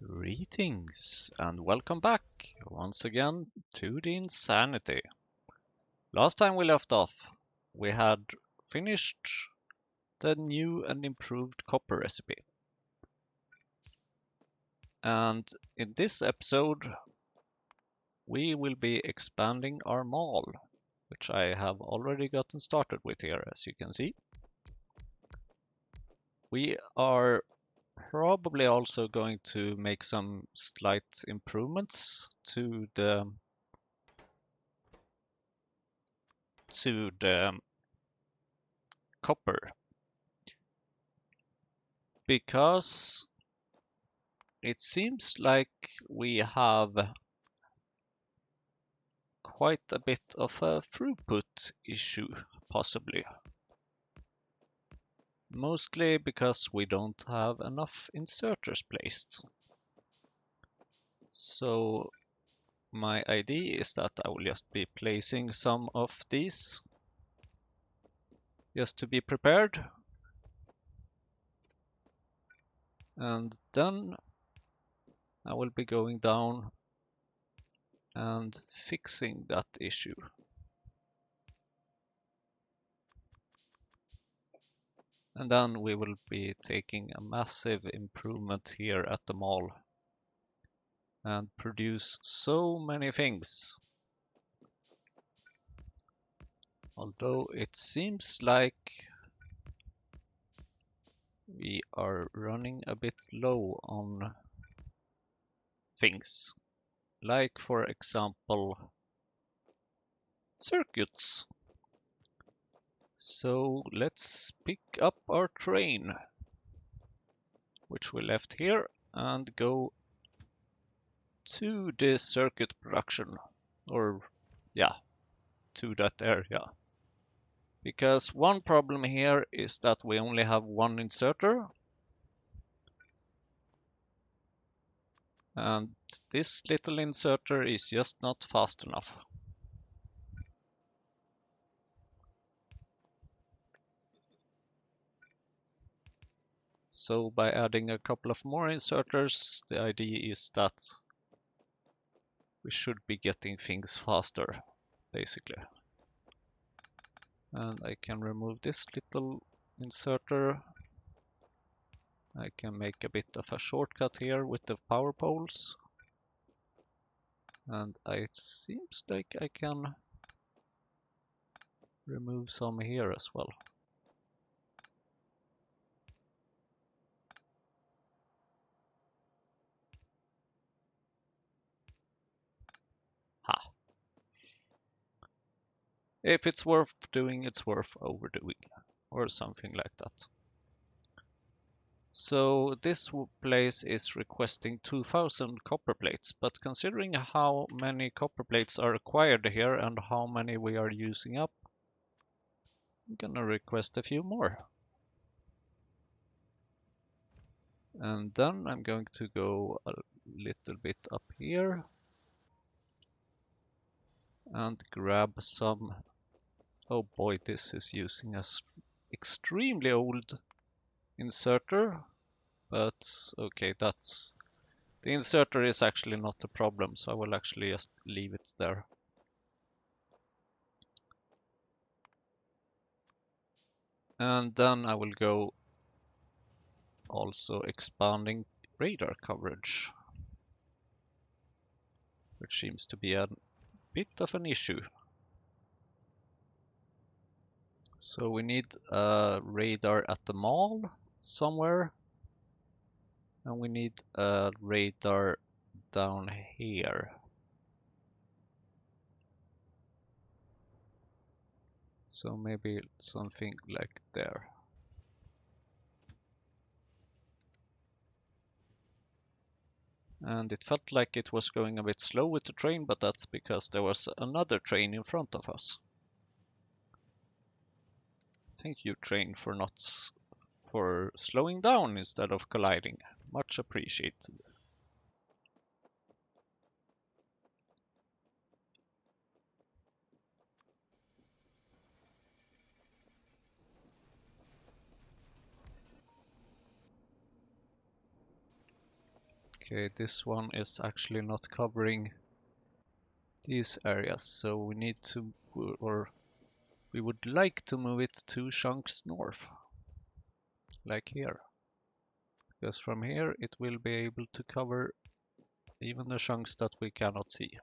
Greetings and welcome back once again to the Insanity. Last time we left off, we had finished the new and improved copper recipe. And in this episode, we will be expanding our mall, which I have already gotten started with here, as you can see. We are probably also going to make some slight improvements to the copper, because it seems like we have quite a bit of a throughput issue, possibly. Mostly because we don't have enough inserters placed. So my idea is that I will just be placing some of these just to be prepared. And then I will be going down and fixing that issue. And then we will be taking a massive improvement here at the mall and produce so many things. Although it seems like we are running a bit low on things. Like, for example, circuits. So let's pick up our train, which we left here, and go to the circuit production. Or, yeah, to that area. Because one problem here is that we only have one inserter. And this little inserter is just not fast enough. So by adding a couple of more inserters, the idea is that we should be getting things faster, basically. And I can remove this little inserter. I can make a bit of a shortcut here with the power poles. And it seems like I can remove some here as well. Ha! If it's worth doing, it's worth overdoing, or something like that. So this place is requesting 2000 copper plates, but considering how many copper plates are required here and how many we are using up, I'm gonna request a few more. And then I'm going to go a little bit up here and grab some. Oh boy, this is using a extremely old inserter, but okay, that's the inserter is actually not a problem, so I will actually just leave it there. And then I will go also expanding radar coverage, which seems to be a bit of an issue. So we need a radar at the mall somewhere, and we need a radar down here. So maybe something like there. And it felt like it was going a bit slow with the train, but that's because there was another train in front of us. Thank you, train, for slowing down instead of colliding. Much appreciated. Okay, this one is actually not covering these areas, so we need to, or we would like to move it 2 chunks north, like here. Because from here it will be able to cover even the chunks that we cannot see.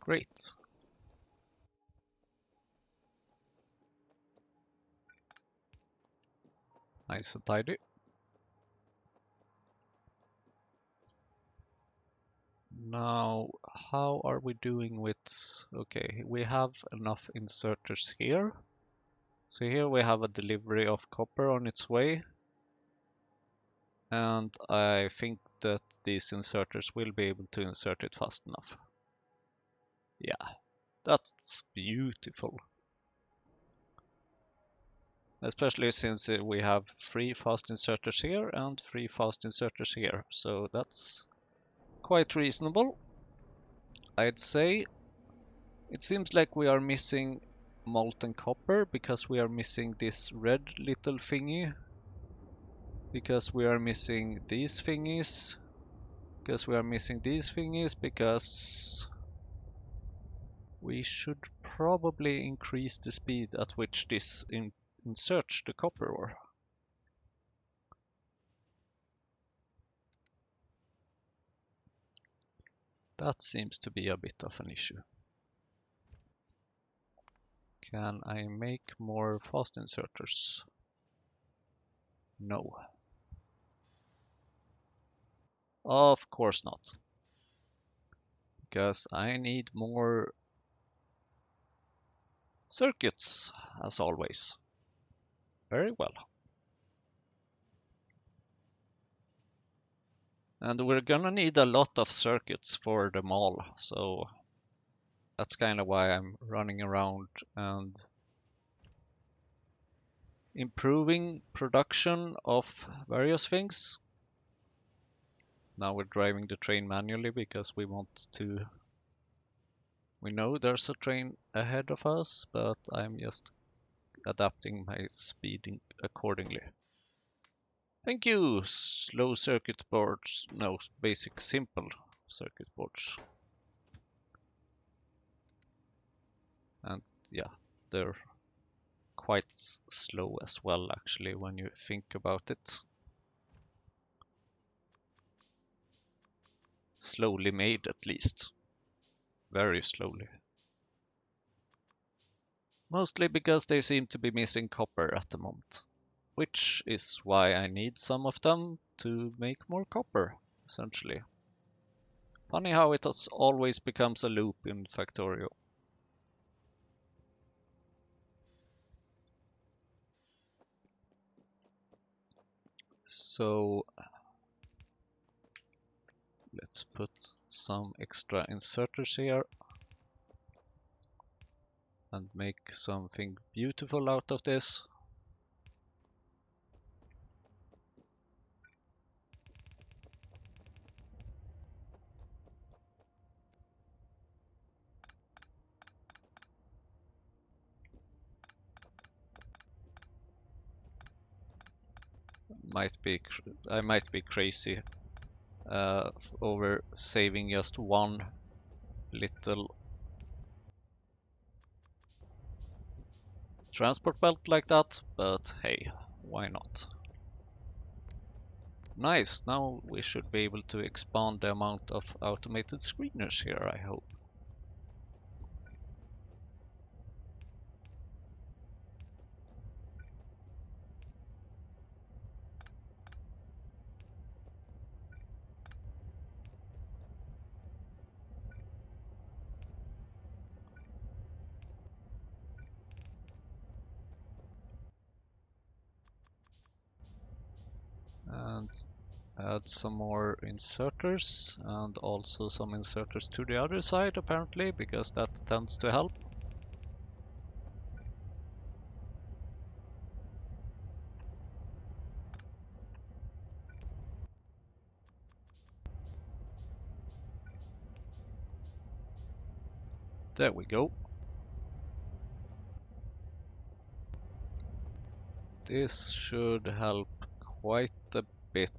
Great. Nice and tidy. Now, how are we doing with... Okay, we have enough inserters here. So here we have a delivery of copper on its way. And I think that these inserters will be able to insert it fast enough. Yeah, that's beautiful. Especially since we have 3 fast inserters here and 3 fast inserters here. So that's quite reasonable, I'd say. It seems like we are missing molten copper because we are missing this red little thingy. Because we are missing these thingies. Because we are missing these thingies. Because we should probably increase the speed at which this inserts the copper ore. That seems to be a bit of an issue. Can I make more fast inserters? No. Of course not. Because I need more circuits, as always. Very well. And we're gonna need a lot of circuits for them all, so that's kind of why I'm running around and improving production of various things. Now we're driving the train manually because we want to... We know there's a train ahead of us, but I'm just adapting my speed accordingly. Thank you, slow circuit boards. No, basic simple circuit boards. And yeah, they're quite slow as well, actually, when you think about it. Slowly made, at least. Very slowly. Mostly because they seem to be missing copper at the moment. Which is why I need some of them to make more copper, essentially. Funny how it has always becomes a loop in Factorio. So let's put some extra inserters here and make something beautiful out of this. I might be crazy over saving just one little transport belt like that, but hey, why not? Nice, now we should be able to expand the amount of automated screeners here, I hope. And add some more inserters and also some inserters to the other side apparently, because that tends to help. There we go. This should help quite a bit.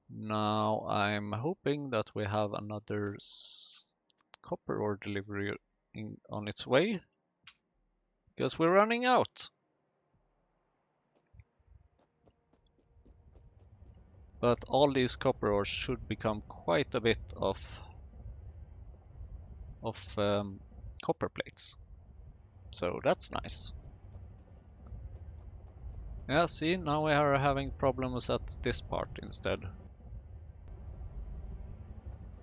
Now I'm hoping that we have another copper ore delivery on its way, because we're running out. But all these copper ores should become quite a bit of copper plates. So that's nice. Yeah, see, now we are having problems at this part instead.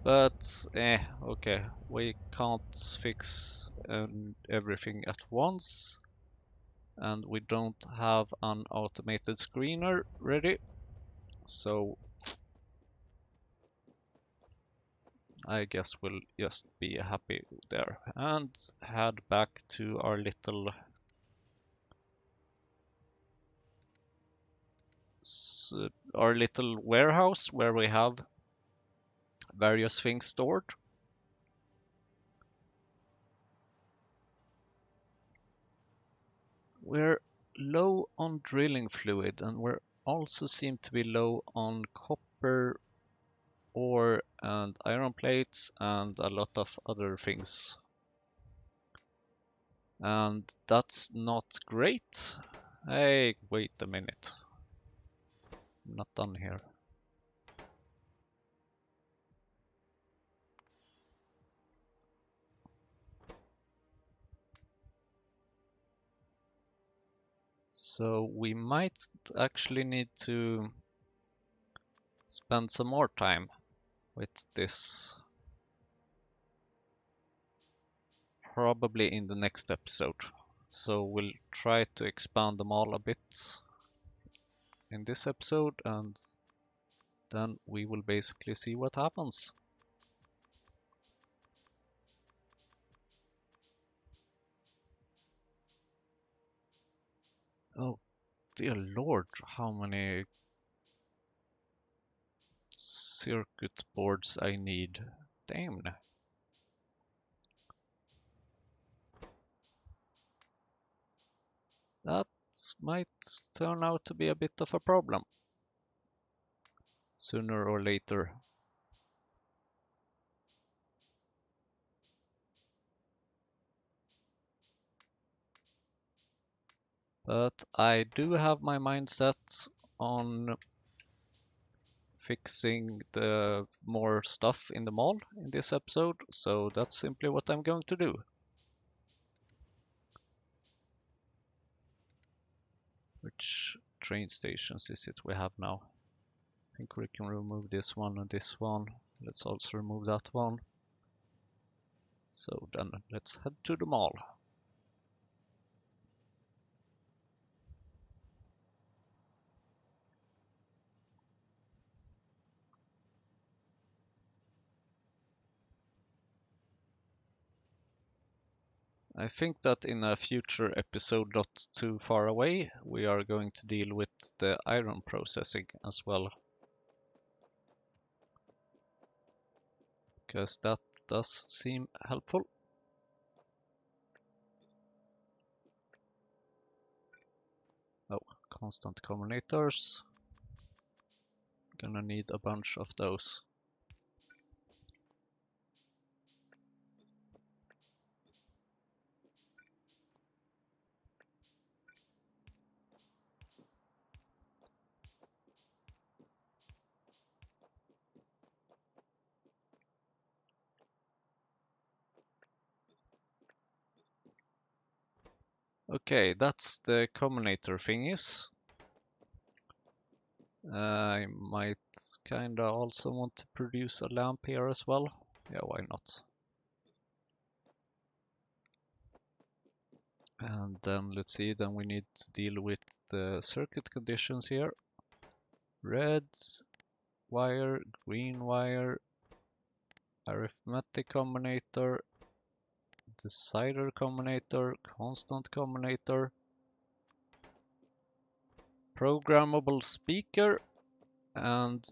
But, okay, we can't fix everything at once. And we don't have an automated screener ready. So I guess we'll just be happy there and head back to our little warehouse where we have various things stored. We're low on drilling fluid and we're also seem to be low on copper ore and iron plates and a lot of other things. And that's not great. Hey, wait a minute. I'm not done here. So we might actually need to spend some more time with this. Probably in the next episode. So we'll try to expand them all a bit in this episode and then we will basically see what happens. Oh dear lord, how many circuit boards I need. Damn. That might turn out to be a bit of a problem sooner or later. But I do have my mindset on fixing the more stuff in the mall in this episode, so that's simply what I'm going to do. Which train stations is it we have now? I think we can remove this one and this one. Let's also remove that one. So then let's head to the mall. I think that in a future episode not too far away, we are going to deal with the iron processing as well. Because that does seem helpful. Oh, constant combinators. Gonna need a bunch of those. Okay, that's the combinator thingies. I might kinda also want to produce a lamp here as well. Yeah, why not? And then let's see, then we need to deal with the circuit conditions here. Red wire, green wire, arithmetic combinator, decider combinator, constant combinator, programmable speaker, and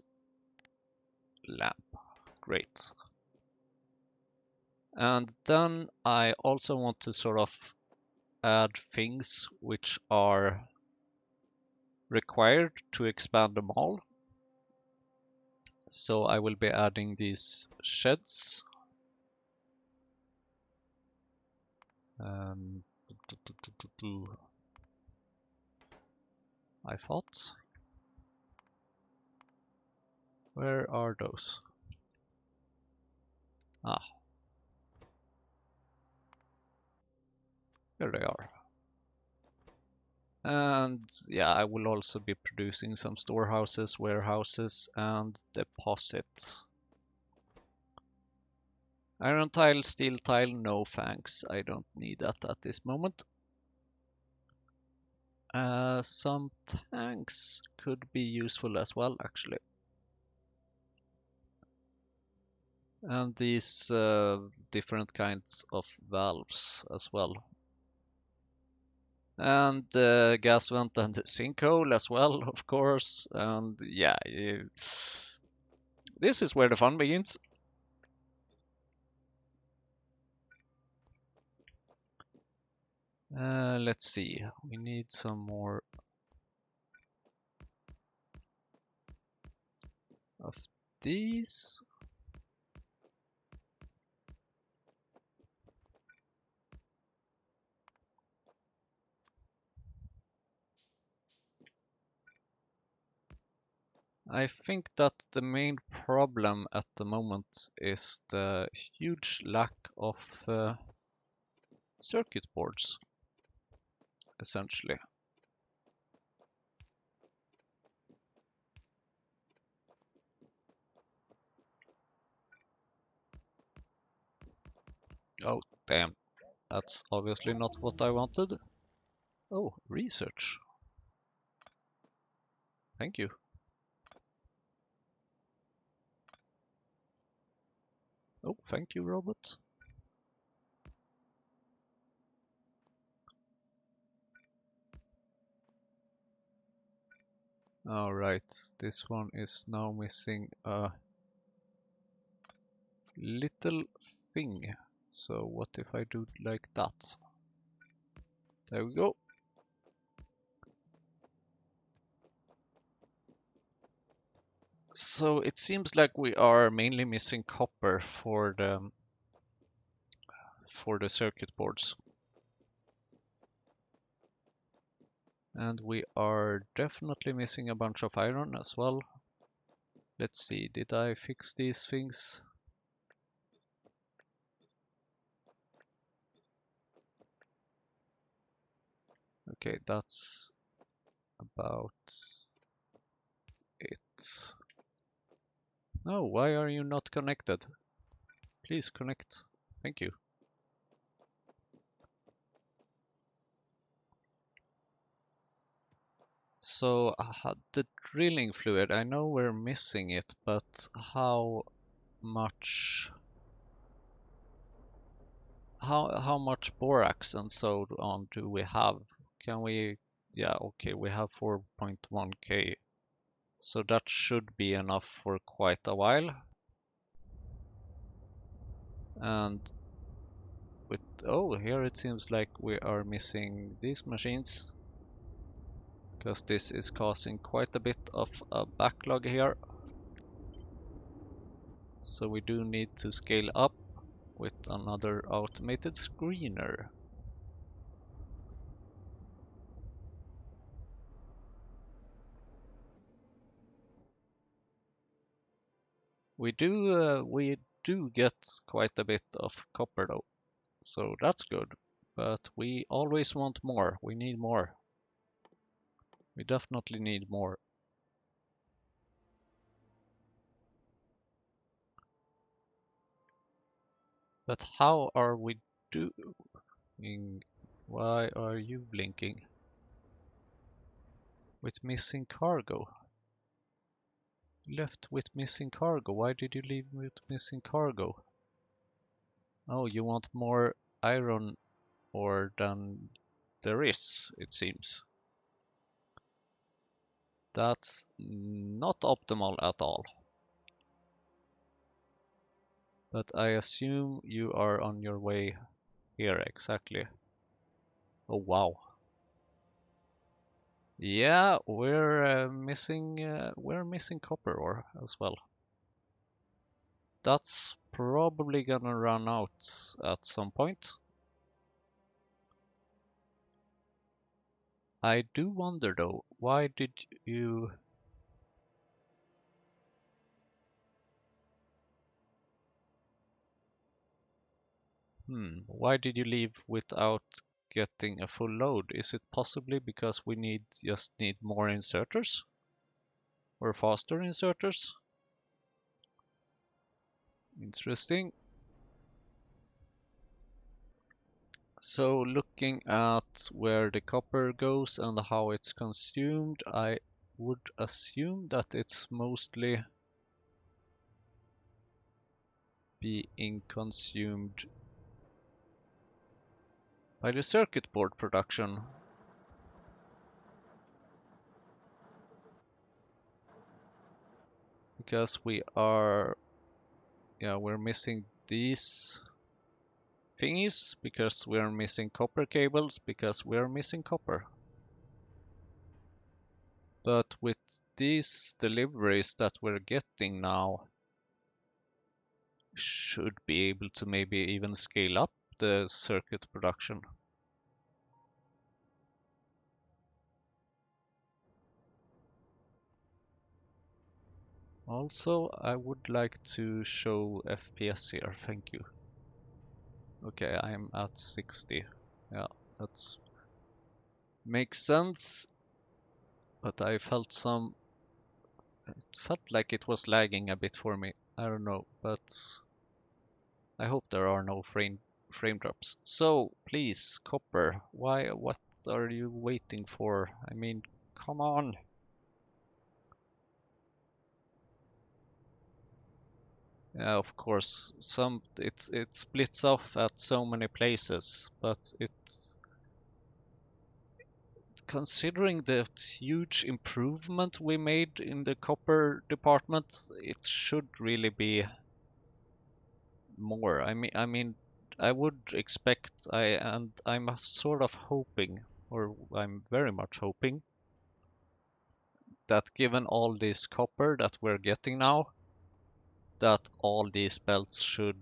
lamp. Great. And then I also want to sort of add things which are required to expand the mall. So I will be adding these sheds. Um, I thought. Where are those? Ah, here they are. And yeah, I will also be producing some storehouses, warehouses, and deposits. Iron tile, steel tile, no thanks. I don't need that at this moment. Some tanks could be useful as well, actually. And these different kinds of valves as well. And the gas vent and the sinkhole as well, of course. And yeah, this is where the fun begins. Let's see, we need some more of these. I think that the main problem at the moment is the huge lack of circuit boards, essentially. Oh, damn. That's obviously not what I wanted. Oh, research. Thank you. Oh, thank you, robot. Alright, this one is now missing a little thing. So what if I do like that? There we go. So it seems like we are mainly missing copper for the circuit boards. And we are definitely missing a bunch of iron as well. Let's see, did I fix these things? Okay, that's about it. No, why are you not connected? Please connect. Thank you. So the drilling fluid, I know we're missing it, but how much how much borax and so on do we have? Can we, yeah, okay, we have 4.1k. So that should be enough for quite a while. And with, oh, here it seems like we are missing these machines, because this is causing quite a bit of a backlog here. So we do need to scale up with another automated screener. We do get quite a bit of copper though, so that's good. But we always want more. We need more. We definitely need more. But how are we doing? Why are you blinking? With missing cargo. Left with missing cargo. Why did you leave with missing cargo? Oh, you want more iron ore than there is, it seems. That's not optimal at all. But I assume you are on your way here, exactly. Oh wow. Yeah, we're missing copper ore as well. That's probably gonna run out at some point. I do wonder though, why did you... Why did you leave without getting a full load? Is it possibly because we just need more inserters? Or faster inserters? Interesting. So looking at where the copper goes and how it's consumed, I would assume that it's mostly being consumed by the circuit board production. Because we're missing these thingies, because we're missing copper cables, because we're missing copper. But with these deliveries that we're getting now, should be able to maybe even scale up the circuit production. Also, I would like to show FPS here, thank you. Okay, I'm at 60. Yeah, that's makes sense. But I felt it felt like it was lagging a bit for me. I don't know, but I hope there are no frame drops. So please, copper, what are you waiting for? I mean, come on. Yeah, of course, it splits off at so many places, but it's considering the huge improvement we made in the copper department, it should really be more. I mean, I would expect, and I'm sort of hoping, or I'm very much hoping, that given all this copper that we're getting now, that all these belts should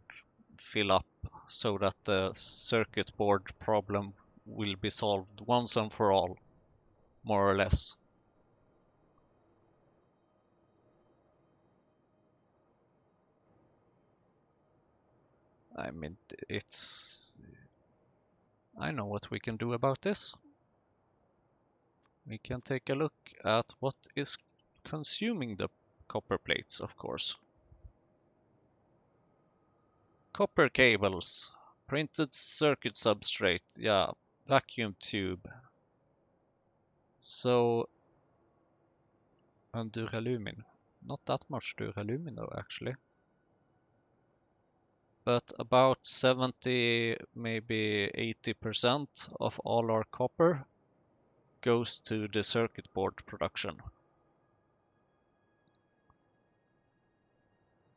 fill up so that the circuit board problem will be solved once and for all, more or less. I mean, it's... I know what we can do about this. We can take a look at what is consuming the copper plates, of course. Copper cables, printed circuit substrate, yeah, vacuum tube. So, and duralumin. Not that much duralumin though, actually. But about 70, maybe 80% of all our copper goes to the circuit board production.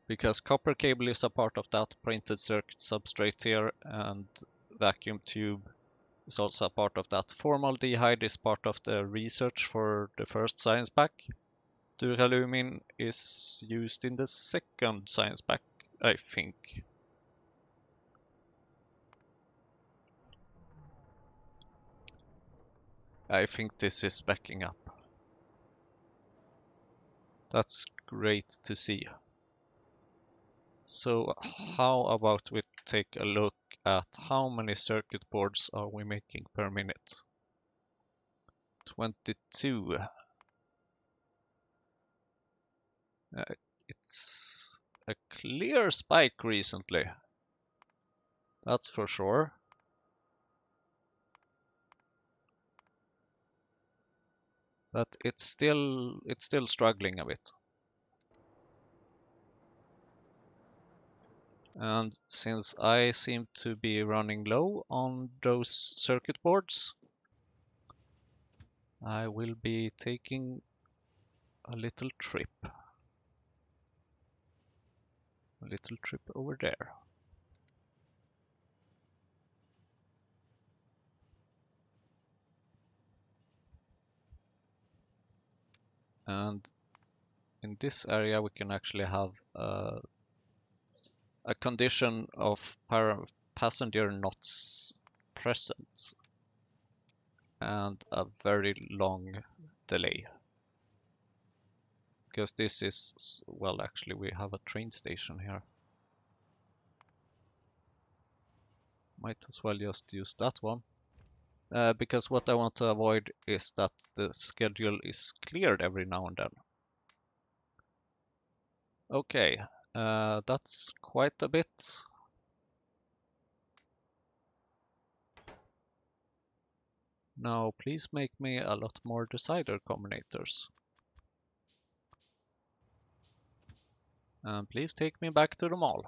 Because copper cable is a part of that, printed circuit substrate here, and vacuum tube is also a part of that. Formaldehyde is part of the research for the first science pack. Duralumin is used in the second science pack, I think. I think this is backing up. That's great to see. So how about we take a look at how many circuit boards are we making per minute? 22. Uh, it's a clear spike recently, that's for sure. But it's still struggling a bit. And since I seem to be running low on those circuit boards, I will be taking a little trip. A little trip over there. And in this area we can actually have a condition of passenger not present and a very long delay. Because this is, well, actually we have a train station here. Might as well just use that one. Because what I want to avoid is that the schedule is cleared every now and then. Okay, that's quite a bit. Now please make me a lot more decider combinators. And please take me back to the mall.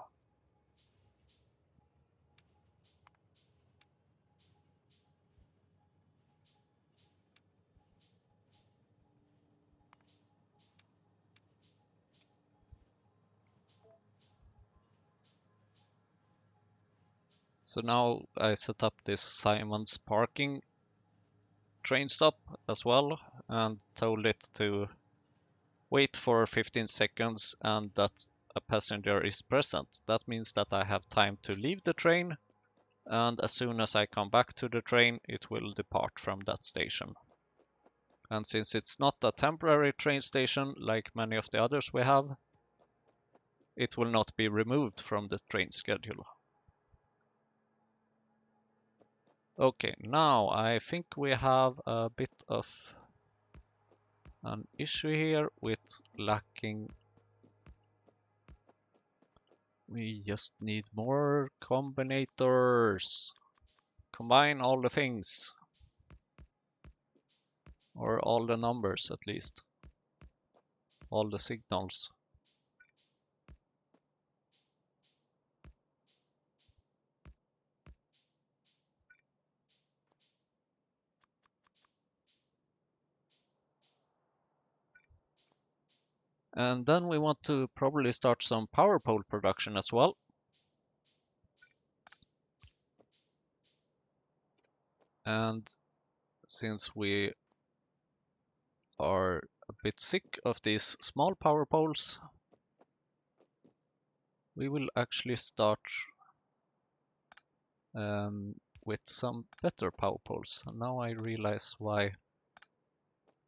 So now I set up this Simon's parking train stop as well and told it to wait for 15 seconds and that a passenger is present. That means that I have time to leave the train, and as soon as I come back to the train, it will depart from that station. And since it's not a temporary train station like many of the others we have, it will not be removed from the train schedule. Okay, now I think we have a bit of an issue here with lacking. We just need more combinators. Combine all the things. Or all the numbers at least. All the signals. And then we want to probably start some power pole production as well. And since we are a bit sick of these small power poles, we will actually start with some better power poles. And now I realize why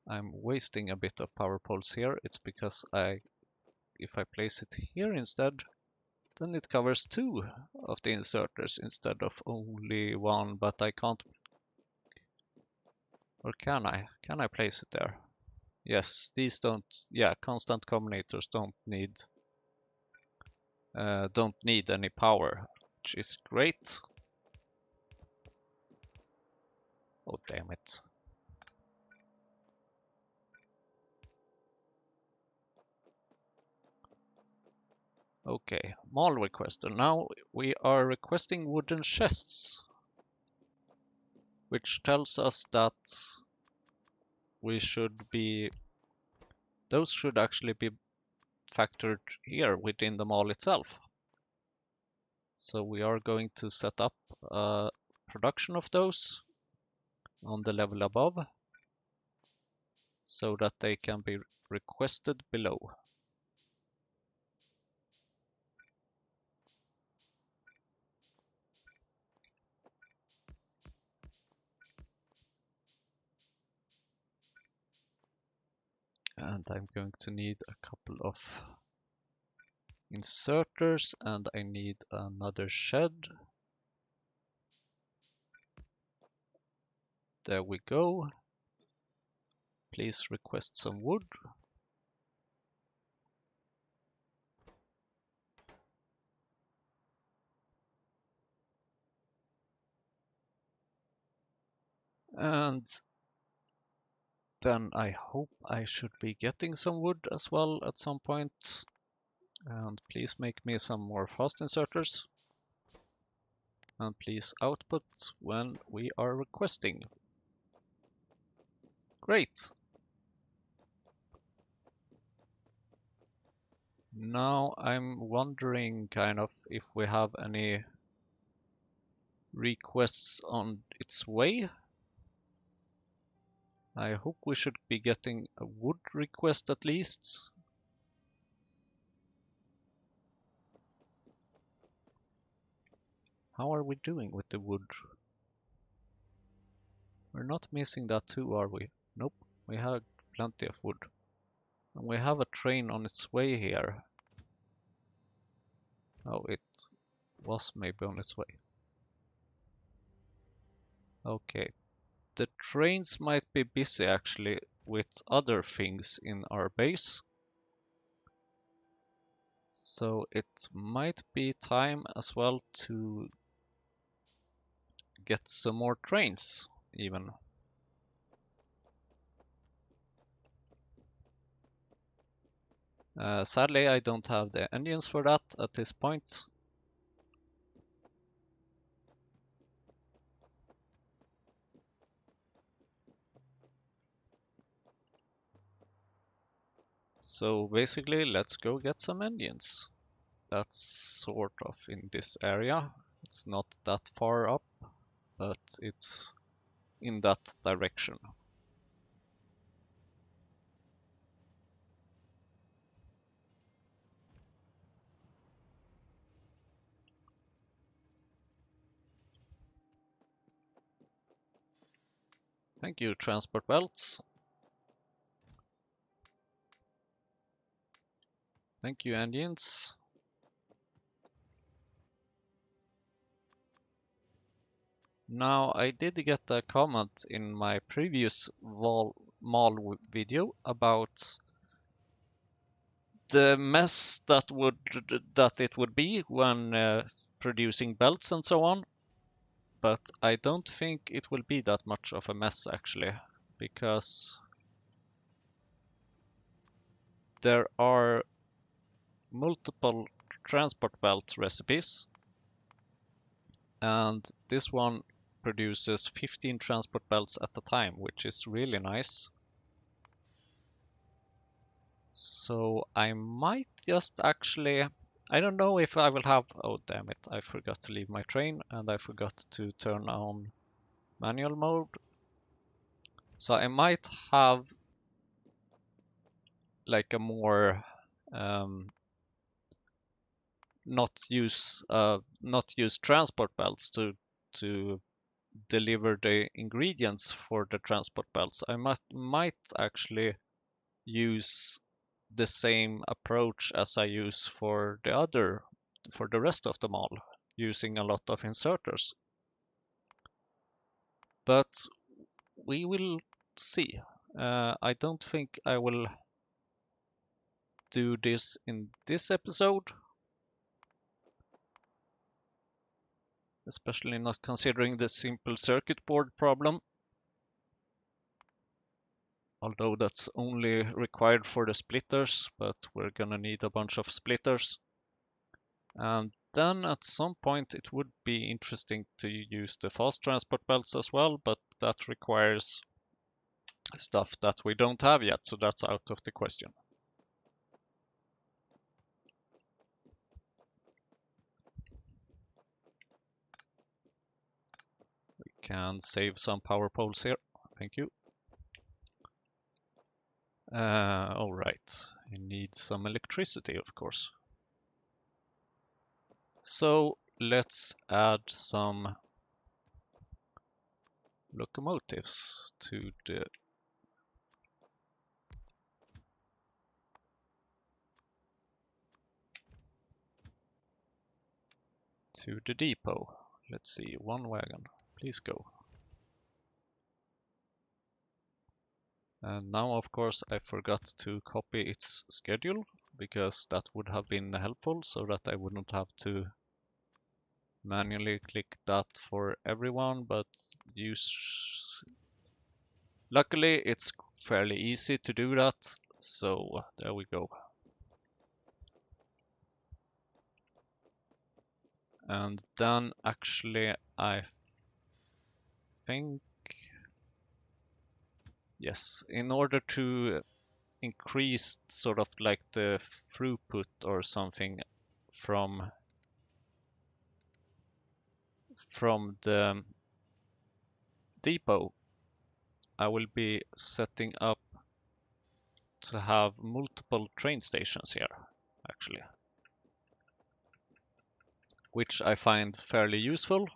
I'm wasting a bit of power poles here. It's because if I place it here instead, then it covers 2 of the inserters instead of only 1, but I can't. Or can I? Can I place it there? Yes, these don't, yeah, constant combinators don't need any power, which is great. Oh, damn it. Okay, mall requester. Now we are requesting wooden chests, which tells us that those should actually be factored here within the mall itself. So we are going to set up a production of those on the level above so that they can be requested below. And I'm going to need a couple of inserters and I need another shed. There we go. Please request some wood. And then I hope I should be getting some wood as well at some point. And please make me some more fast inserters. And please output when we are requesting. Great. Now I'm wondering kind of if we have any requests on its way. I hope we should be getting a wood request at least. How are we doing with the wood? We're not missing that too, are we? Nope, we have plenty of wood. And we have a train on its way here. Oh, it was maybe on its way. Okay. The trains might be busy actually with other things in our base. So it might be time as well to get some more trains even. Sadly, I don't have the engines for that at this point. So basically, let's go get some engines. That's sort of in this area. It's not that far up, but it's in that direction. Thank you, transport belts. Thank you, engines. Now, I did get a comment in my previous mall video about the mess that it would be when producing belts and so on. But I don't think it will be that much of a mess actually, because there are multiple transport belt recipes, and this one produces 15 transport belts at a time, which is really nice. So I might just actually, I don't know if I will have, oh damn it, I forgot to leave my train and I forgot to turn on manual mode. So I might have like a more not use transport belts to deliver the ingredients for the transport belts. I might actually use the same approach as I use for the rest of them all, using a lot of inserters. But we will see. I don't think I will do this in this episode, especially not considering the simple circuit board problem. Although that's only required for the splitters, but we're gonna need a bunch of splitters. And then at some point it would be interesting to use the fast transport belts as well, but that requires stuff that we don't have yet, so that's out of the question. We can save some power poles here. Thank you. All right, I need some electricity, of course. So let's add some locomotives to the depot. Let's see, one wagon, please go. And now, of course, I forgot to copy its schedule, because that would have been helpful so that I wouldn't have to manually click that for everyone, but luckily it's fairly easy to do that, so there we go. And then actually I think, yes, in order to increase sort of like the throughput or something from the depot, I will be setting up to have multiple train stations here, actually, which I find fairly useful,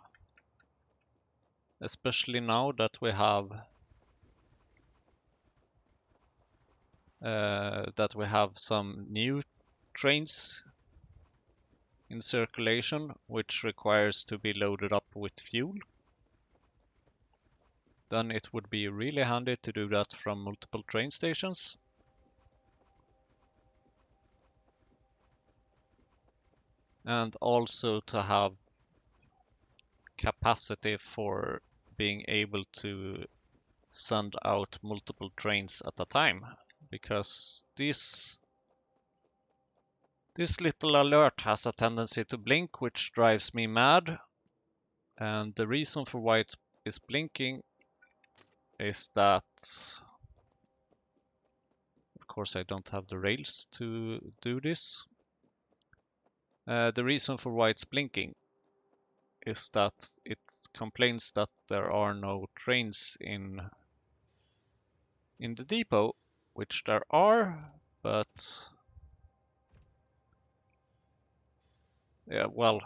especially now that we have some new trains in circulation, which requires to be loaded up with fuel. Then it would be really handy to do that from multiple train stations. And also to have capacity for being able to send out multiple trains at a time, because this little alert has a tendency to blink, which drives me mad. And the reason for why it is blinking is that, of course, I don't have the rails to do this. The reason for why it's blinking is that it complains that there are no trains in the depot, which there are, but yeah, well,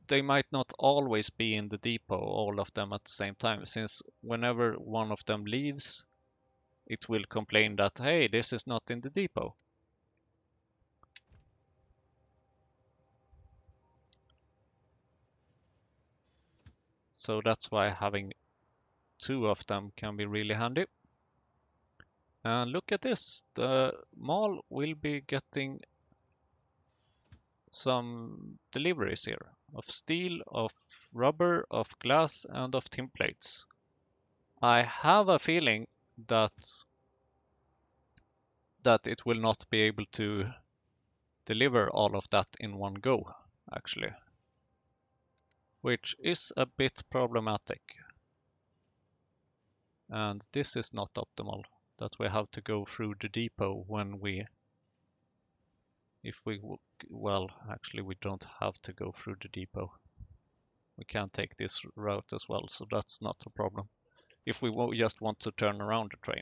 they might not always be in the depot, all of them at the same time, since whenever one of them leaves, it will complain that, hey, this is not in the depot. So that's why having two of them can be really handy. And look at this, the mall will be getting some deliveries here of steel, of rubber, of glass, and of tin plates. I have a feeling that it will not be able to deliver all of that in one go, actually, which is a bit problematic. And this is not optimal, that we have to go through the depot when well, actually we don't have to go through the depot. We can take this route as well, so that's not a problem. If we just want to turn around the train.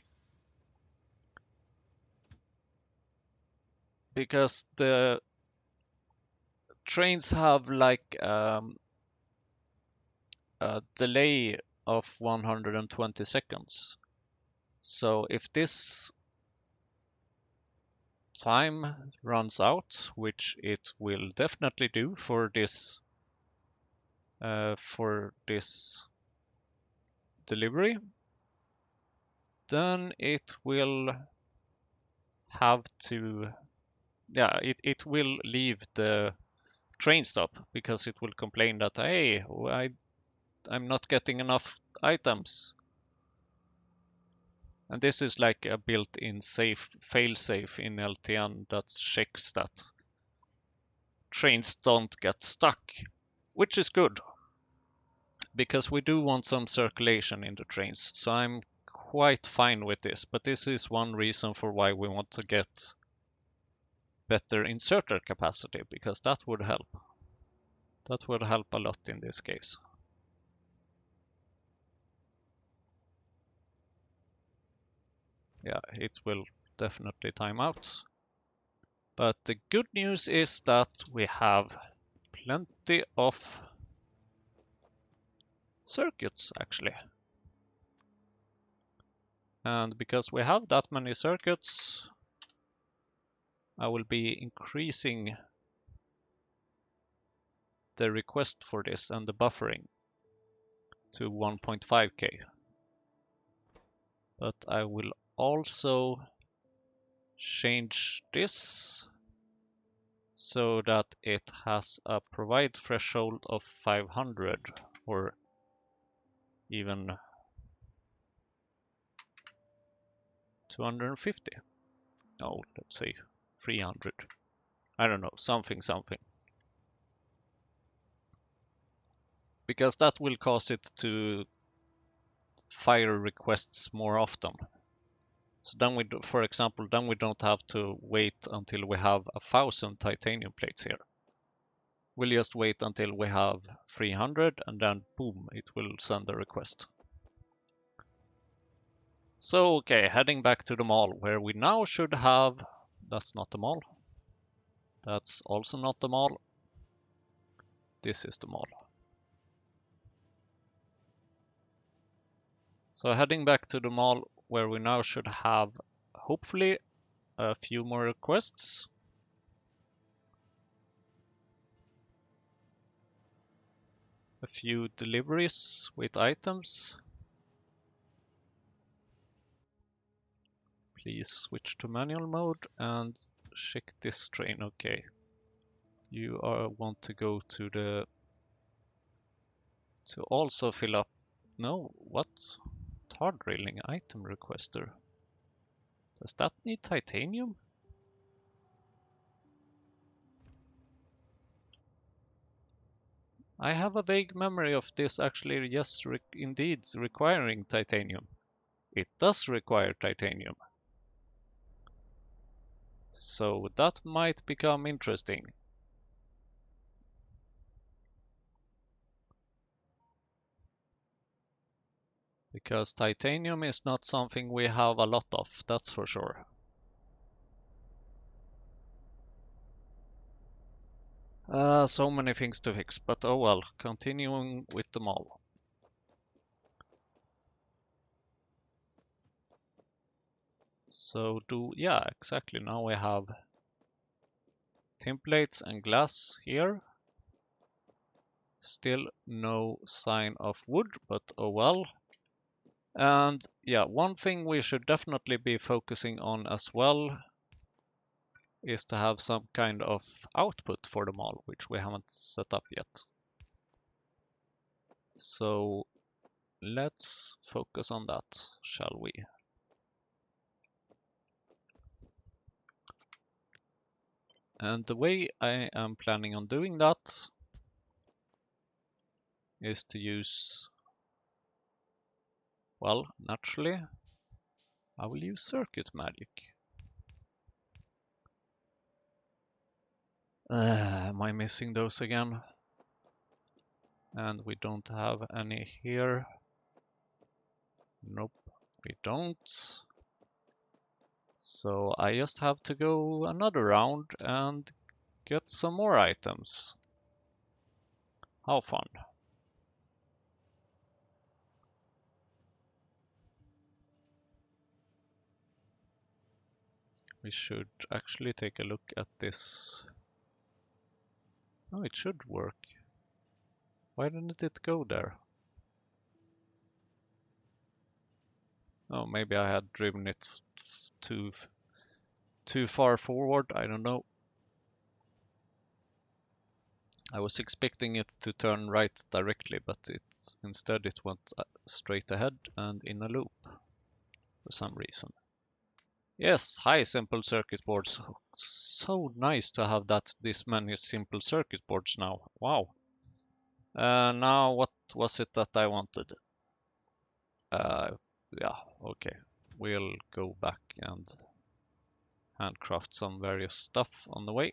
Because the trains have like a delay of 120 seconds. So if this time runs out, which it will definitely do for this delivery, then it will have to, yeah, it will leave the train stop, because it will complain that, hey, I'm not getting enough items. And this is like a built-in fail-safe in LTN that checks that trains don't get stuck, which is good, because we do want some circulation in the trains. So I'm quite fine with this, but this is one reason for why we want to get better inserter capacity, because that would help. That would help a lot in this case. Yeah, it will definitely time out. But the good news is that we have plenty of circuits, actually. And because we have that many circuits, I will be increasing the request for this and the buffering to 1.5K. But I will also change this so that it has a provide threshold of 500, or even 250. Oh, let's say 300. I don't know, something. Because that will cause it to fire requests more often. So then for example, then we don't have to wait until we have 1,000 titanium plates here. We'll just wait until we have 300, and then boom, it will send a request. So, okay, heading back to the mall, where we now should have... That's not the mall. That's also not the mall. This is the mall. So heading back to the mall, where we now should have, hopefully, a few more requests. A few deliveries with items. Please switch to manual mode and check this train. Okay. You want to go to the... to also fill up... No, what? Tar drilling item requester. Does that need titanium? I have a vague memory of this actually, yes, indeed requiring titanium. It does require titanium. So that might become interesting. Because titanium is not something we have a lot of, that's for sure. So many things to fix, but oh well, continuing with the mall. So yeah, exactly, now we have tin plates and glass here. Still no sign of wood, but oh well. And yeah, one thing we should definitely be focusing on as well is to have some kind of output for the mall, which we haven't set up yet. So let's focus on that, shall we? And the way I am planning on doing that is to use, well, naturally, I will use circuit magic. Am I missing those again? And we don't have any here. Nope, we don't. So I just have to go another round and get some more items. How fun. We should actually take a look at this. Oh, it should work. Why didn't it go there? Oh, maybe I had driven it too far forward, I don't know. I was expecting it to turn right directly, but instead it went straight ahead and in a loop for some reason. Yes, hi simple circuit boards. So nice to have this many simple circuit boards now. Wow. Now what was it that I wanted? Yeah, okay. We'll go back and handcraft some various stuff on the way.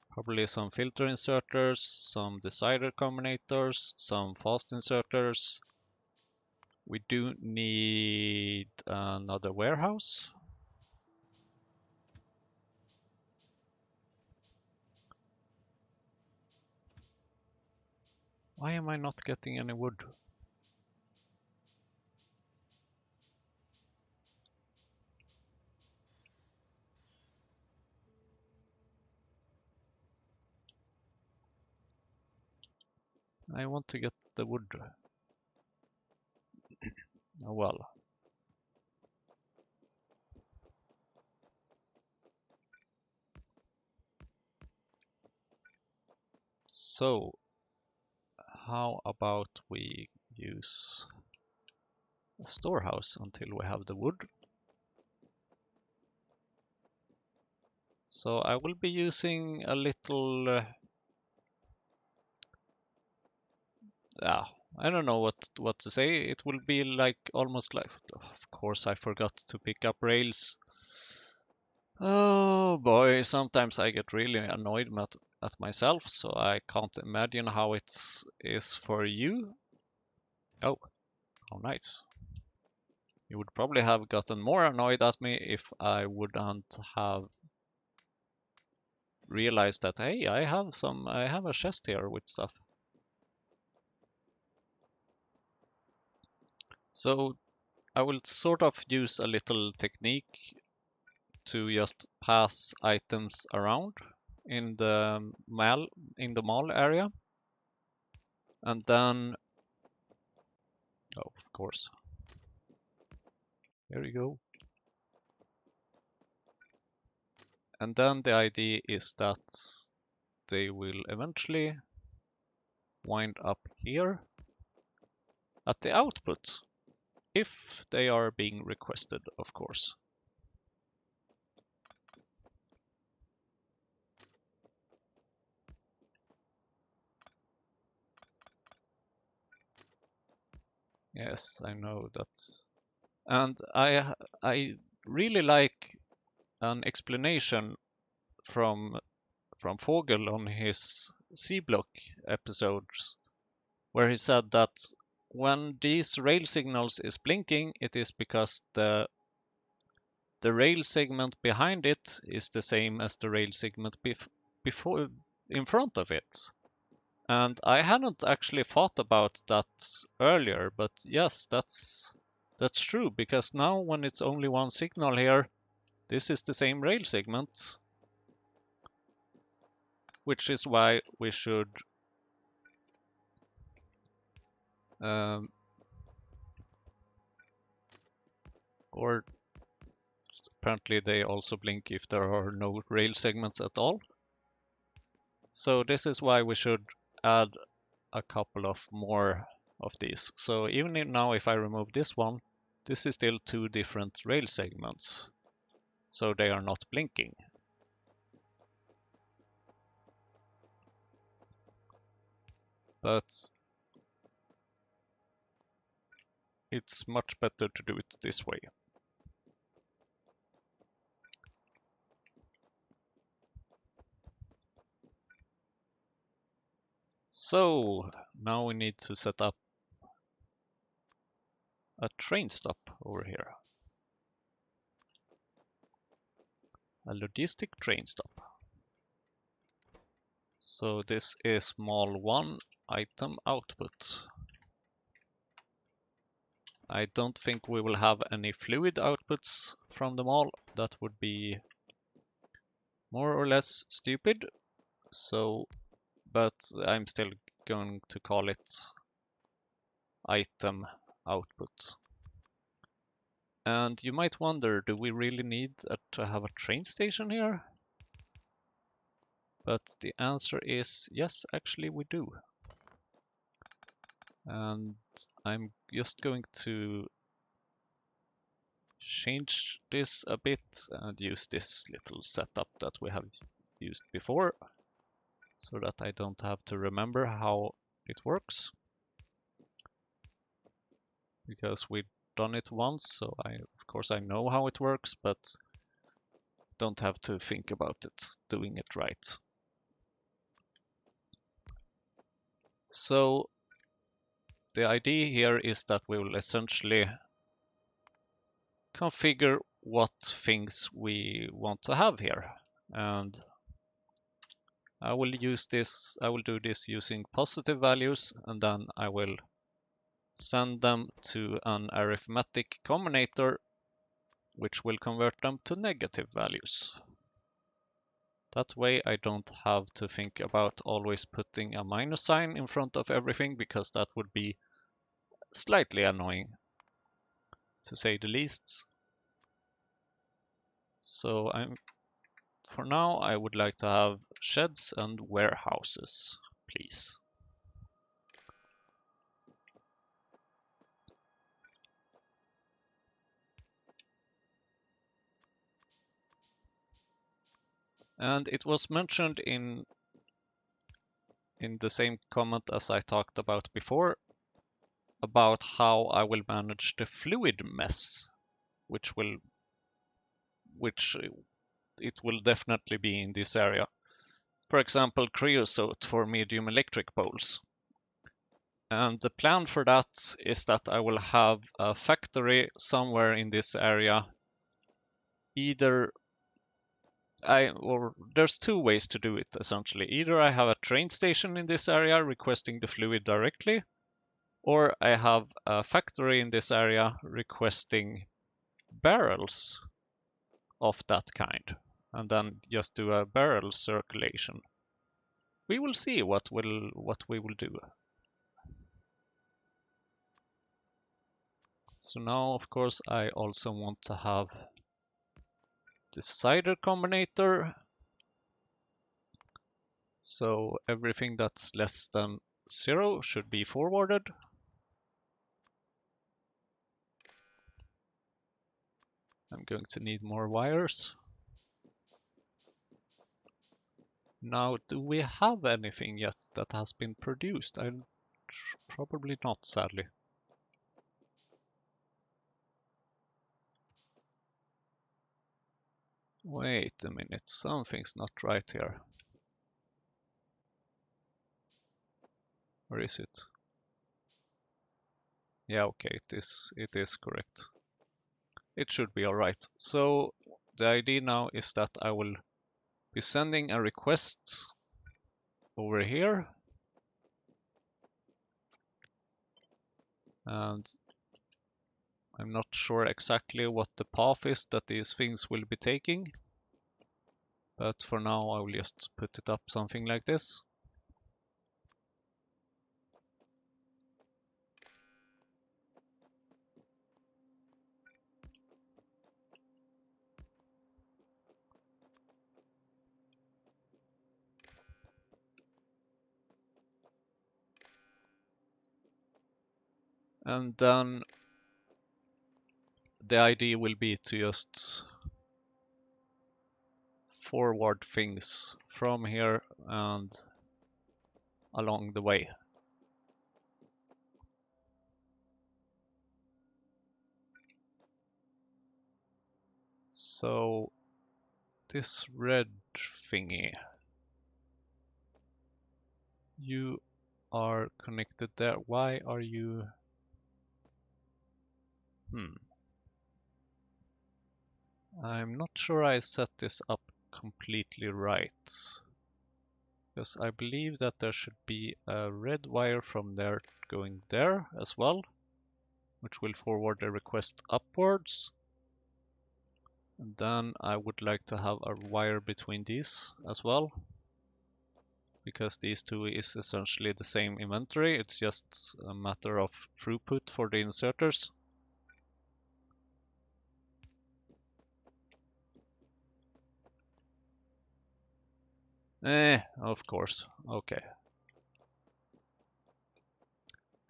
Probably some filter inserters, some decider combinators, some fast inserters. We do need another warehouse. Why am I not getting any wood? I want to get the wood. Oh well. So, how about we use a storehouse until we have the wood? So I will be using a little... I don't know what to say. It will be like almost like... Of course I forgot to pick up rails. Oh boy, sometimes I get really annoyed at myself, so I can't imagine how it is for you. Oh, how nice. You would probably have gotten more annoyed at me if I wouldn't have realized that, hey, I have a chest here with stuff. So I will sort of use a little technique to just pass items around in the mall area, and then, oh, of course, here you go. And then the idea is that they will eventually wind up here at the output, if they are being requested, of course. Yes, I know that. And I really like an explanation from Vogel on his C-block episodes, where he said that when these rail signals is blinking, it is because the rail segment behind it is the same as the rail segment before in front of it. And I hadn't actually thought about that earlier, but yes, that's true, because now when it's only one signal here, this is the same rail segment, which is why we should or apparently they also blink if there are no rail segments at all. So this is why we should add a couple of more of these. So even now, if I remove this one, this is still two different rail segments, so they are not blinking. But it's much better to do it this way. So now we need to set up a train stop over here. A logistic train stop. So this is mall1 item output. I don't think we will have any fluid outputs from the mall. That would be more or less stupid. So, but I'm still going to call it item output. And you might wonder, do we really need to have a train station here? But the answer is yes, actually we do. And I'm just going to change this a bit and use this little setup that we have used before, so that I don't have to remember how it works, because we've done it once, so of course I know how it works, but don't have to think about it doing it right. So the idea here is that we will essentially configure what things we want to have here, and I will do this using positive values, and then I will send them to an arithmetic combinator, which will convert them to negative values. That way I don't have to think about always putting a minus sign in front of everything, because that would be slightly annoying, to say the least. So for now, I would like to have sheds and warehouses, please. And it was mentioned in the same comment as I talked about before, about how I will manage the fluid mess, which it will definitely be in this area. For example, creosote for medium electric poles. And the plan for that is that I will have a factory somewhere in this area. Either there's two ways to do it essentially. Either I have a train station in this area requesting the fluid directly, or I have a factory in this area requesting barrels of that kind, and then just do a barrel circulation. We will see what we will do. So now, of course, I also want to have the cider combinator. So everything that's less than 0 should be forwarded. I'm going to need more wires. Now, do we have anything yet that has been produced? Probably not, sadly. Wait a minute, something's not right here. Or is it? Yeah, okay, it is correct. It should be alright. So the idea now is that I will be sending a request over here. And I'm not sure exactly what the path is that these things will be taking. But for now, I will just put it up something like this. And then the idea will be to just forward things from here and along the way. So this red thingy, you are connected there. Why are you? I'm not sure I set this up completely right. Because I believe that there should be a red wire from there going there as well, which will forward the request upwards. And then I would like to have a wire between these as well, because these two is essentially the same inventory. It's just a matter of throughput for the inserters. Of course. Okay.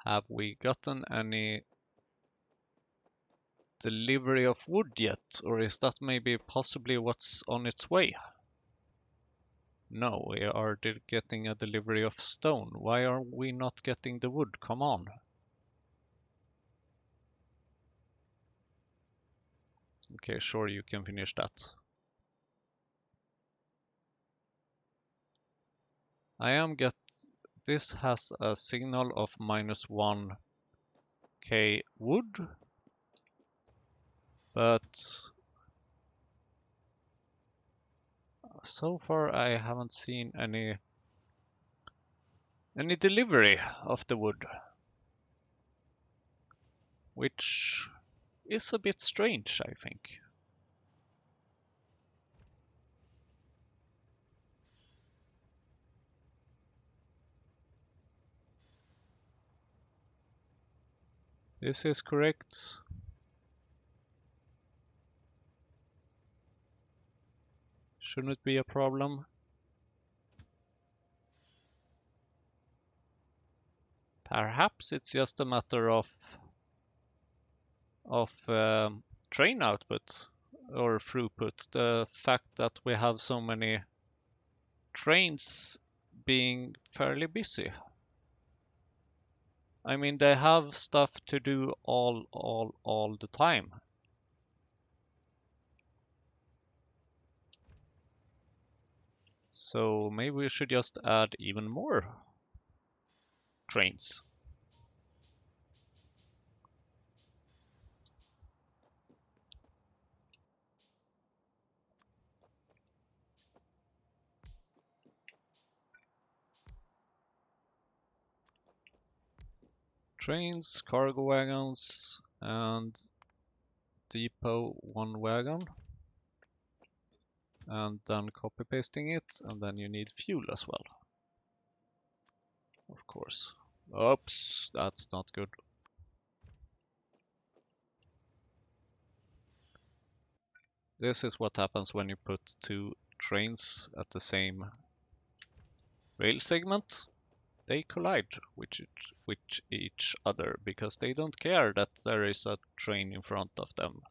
Have we gotten any delivery of wood yet? Or is that maybe possibly what's on its way? No, we are getting a delivery of stone. Why are we not getting the wood? Come on. Okay, sure, you can finish that. This has a signal of -1k wood, but so far I haven't seen any delivery of the wood, which is a bit strange, I think. This is correct. Shouldn't be a problem. Perhaps it's just a matter of train output or throughput. The fact that we have so many trains being fairly busy. I mean, they have stuff to do all the time. So maybe we should just add even more trains. trains, cargo wagons, and depot 1 wagon. And then copy pasting it, and then you need fuel as well. Of course. Oops, that's not good. This is what happens when you put 2 trains at the same rail segment. They collide with each other because they don't care that there is a train in front of them.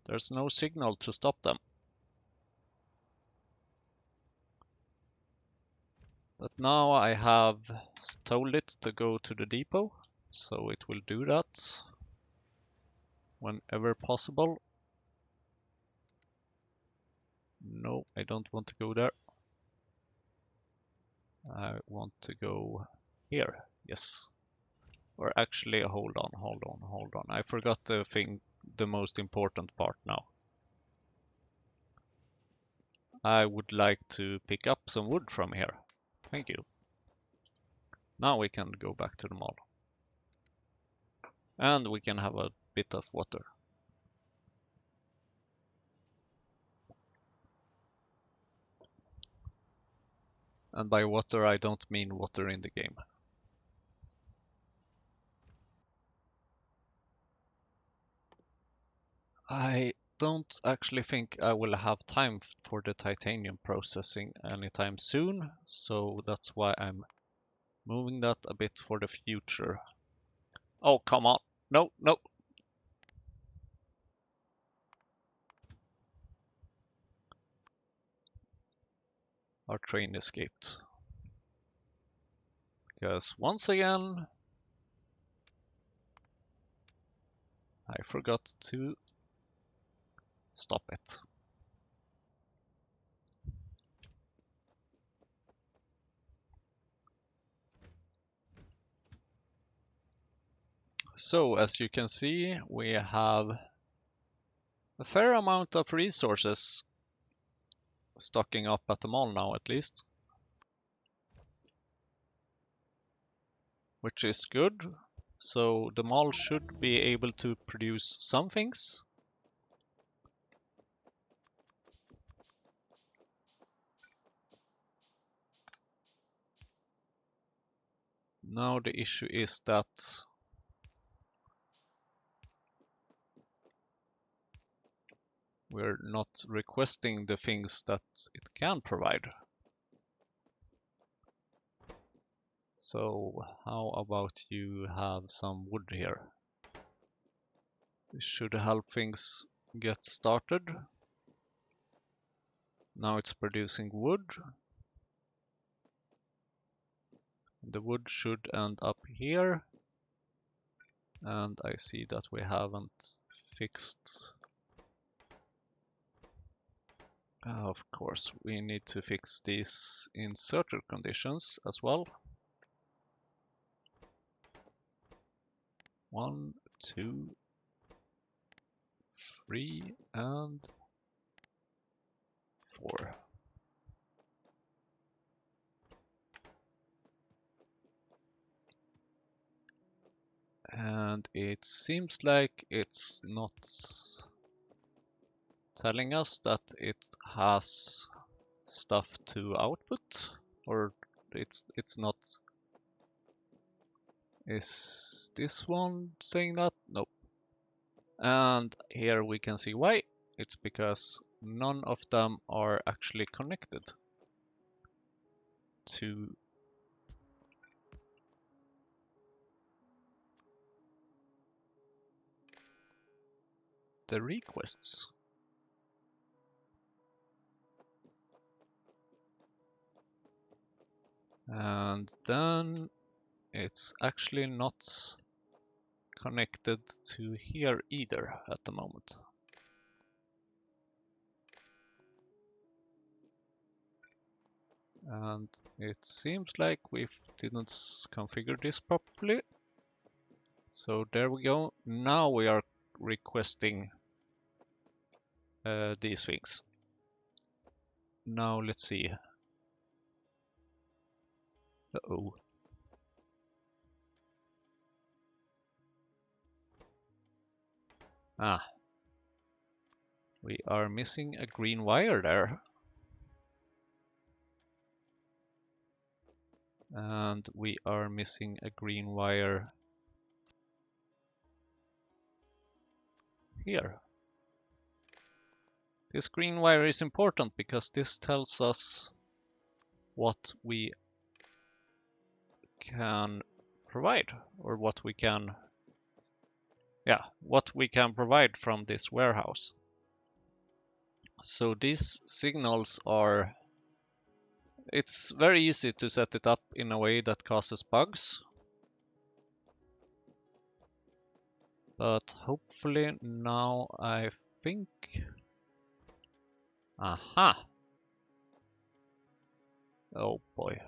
There's no signal to stop them. But now I have told it to go to the depot, so it will do that whenever possible. No, I don't want to go there. I want to go here, yes. Or actually, hold on. I forgot the most important part now. I would like to pick up some wood from here. Thank you. Now we can go back to the mall. And we can have a bit of water. And by water, I don't mean water in the game. I don't actually think I will have time for the titanium processing anytime soon, so that's why I'm moving that a bit for the future. Oh, come on. No, no. Our train escaped. Because once again, I forgot to stop it. So, as you can see, we have a fair amount of resources stocking up at the mall now, at least. Which is good. So the mall should be able to produce some things. Now the issue is that we're not requesting the things that it can provide. So how about you have some wood here? This should help things get started. Now it's producing wood. The wood should end up here. And I see that we haven't fixed. Of course, we need to fix these inserter conditions as well. 1, 2, 3, and 4. And it seems like it's not telling us that it has stuff to output, or it's not. Is this one saying that? Nope. And here we can see why. It's because none of them are actually connected to the requests. And then it's actually not connected to here either at the moment. And it seems like we didn't configure this properly. So there we go. Now we are requesting these things. Now let's see. Uh-oh. Ah, we are missing a green wire there. And we are missing a green wire here. This green wire is important because this tells us what we can provide, or what we can provide from this warehouse. So these signals are, it's very easy to set it up in a way that causes bugs. But hopefully now I think, aha. Oh boy.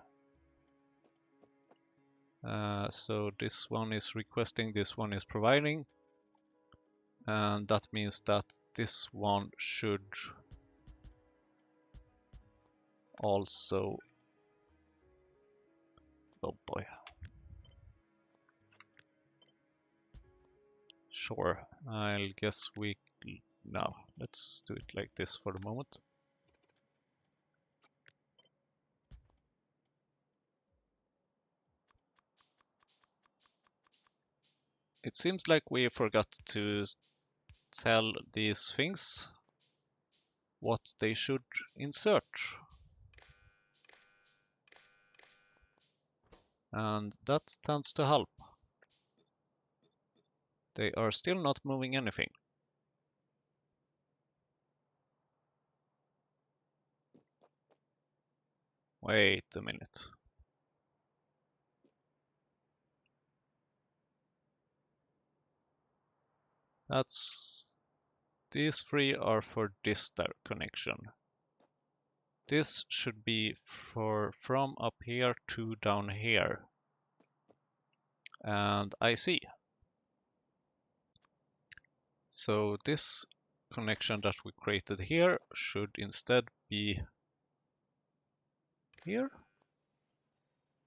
So this one is requesting, this one is providing. And that means that this one should also, oh boy. Sure, I'll guess no, let's do it like this for the moment. It seems like we forgot to tell these things what they should insert. And that tends to help. They are still not moving anything. Wait a minute. These three are for this connection. This should be from up here to down here. And I see. So this connection that we created here should instead be here.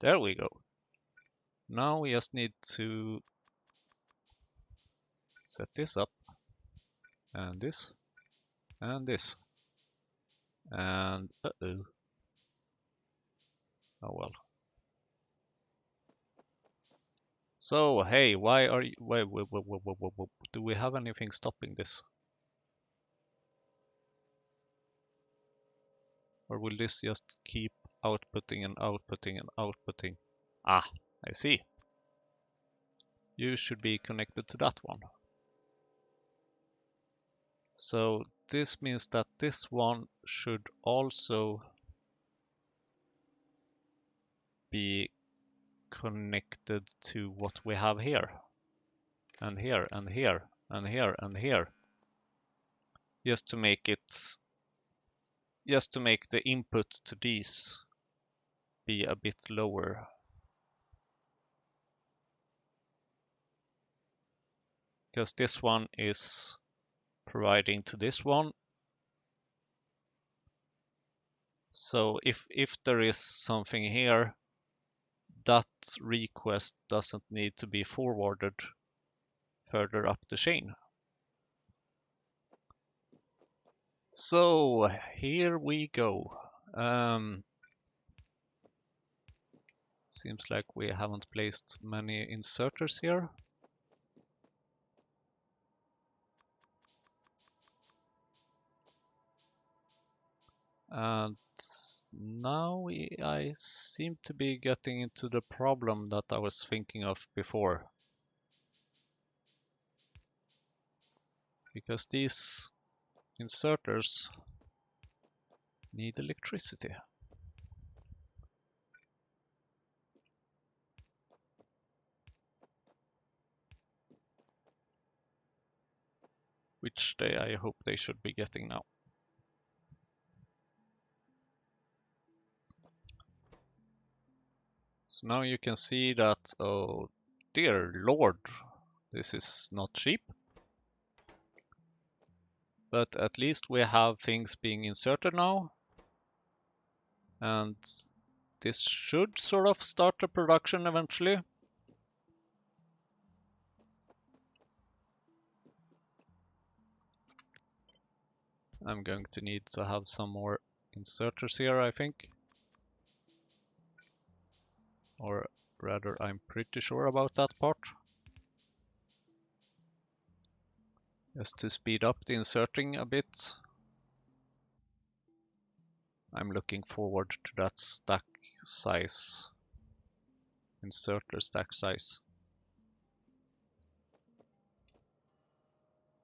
There we go. Now we just need to set this up, and this, and this. And oh well. So hey, why are you? Wait, do we have anything stopping this? Or will this just keep outputting and outputting and outputting? Ah, I see. You should be connected to that one. So this means that this one should also be connected to what we have here. And here, and here, and here, and here. Just to make the input to these be a bit lower. Because this one is providing to this one. So if there is something here, that request doesn't need to be forwarded further up the chain. So here we go. Seems like we haven't placed many inserters here. And now I seem to be getting into the problem that I was thinking of before. Because these inserters need electricity. Which I hope they should be getting now. So now you can see that, oh dear Lord, this is not cheap. But at least we have things being inserted now. And this should sort of start the production eventually. I'm going to need to have some more inserters here, I think. Or rather, I'm pretty sure about that part. Just to speed up the inserting a bit. I'm looking forward to that stack size. Inserter stack size.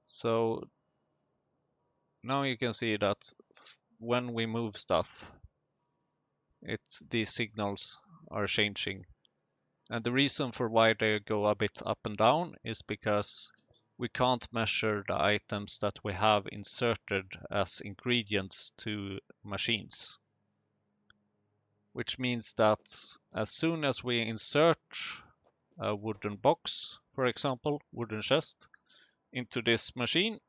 So now you can see that when we move stuff, these signals are changing. And the reason for why they go a bit up and down is because we can't measure the items that we have inserted as ingredients to machines. Which means that as soon as we insert a wooden box, for example, wooden chest, into this machine,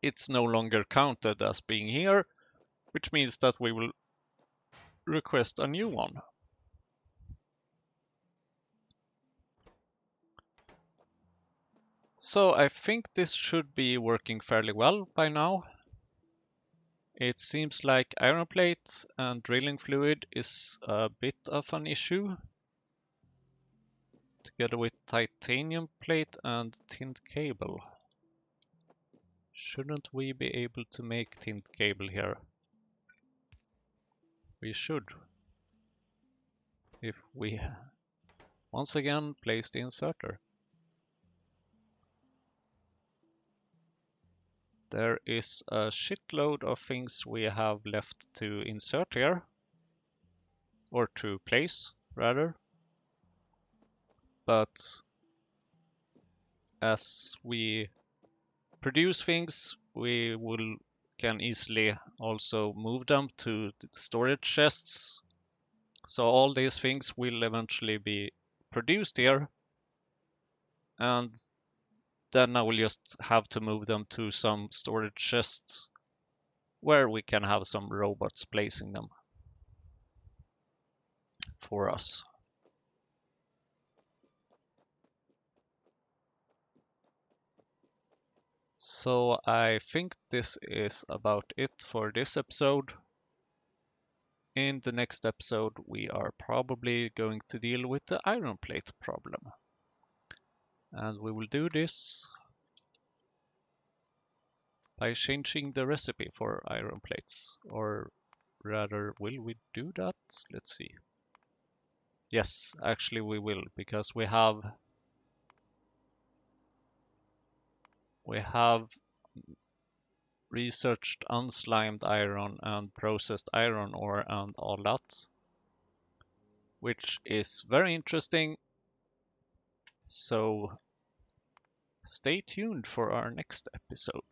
it's no longer counted as being here, which means that we will request a new one. So I think this should be working fairly well by now. It seems like iron plate and drilling fluid is a bit of an issue, together with titanium plate and tinned cable. Shouldn't we be able to make tinned cable here? We should. If we once again place the inserter. There is a shitload of things we have left to insert here. Or to place, rather. But as we produce things, we can easily also move them to the storage chests. So all these things will eventually be produced here. And then I will just have to move them to some storage chests where we can have some robots placing them for us. So I think this is about it for this episode. In the next episode, we are probably going to deal with the iron plate problem. And we will do this by changing the recipe for iron plates. Or rather, will we do that? Let's see. Yes, actually we will, because we have researched unslimed iron and processed iron ore and all that, which is very interesting. So stay tuned for our next episode.